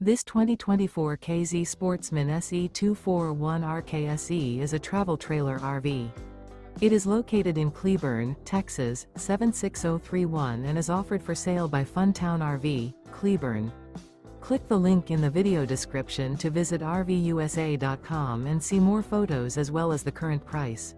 This 2024 K-Z Sportsmen SE 241 RKSE is a travel trailer RV. It is located in Cleburne, Texas, 76031 and is offered for sale by Funtown RV, Cleburne. Click the link in the video description to visit RVUSA.com and see more photos as well as the current price.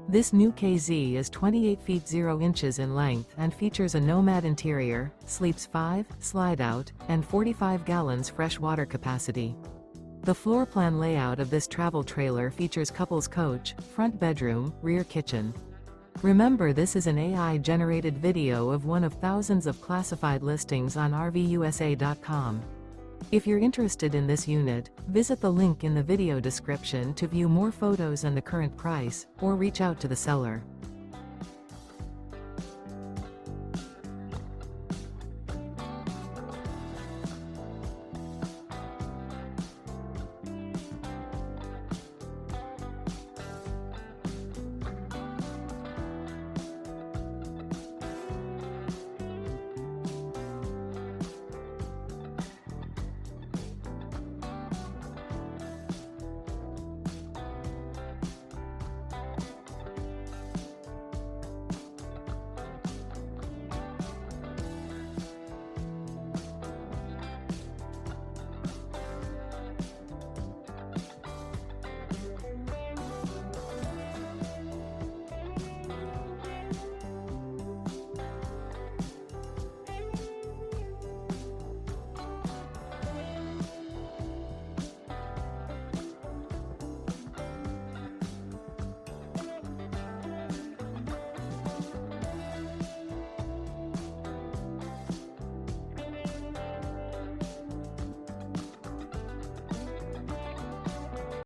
This new K-Z is 28 feet 0 inches in length and features a NOMAD interior, sleeps 5, slide-out, and 45 gallons fresh water capacity. The floor plan layout of this travel trailer features couples coach, front bedroom, rear kitchen. Remember, this is an AI-generated video of one of thousands of classified listings on RVUSA.com. If you're interested in this unit, visit the link in the video description to view more photos and the current price, or reach out to the seller.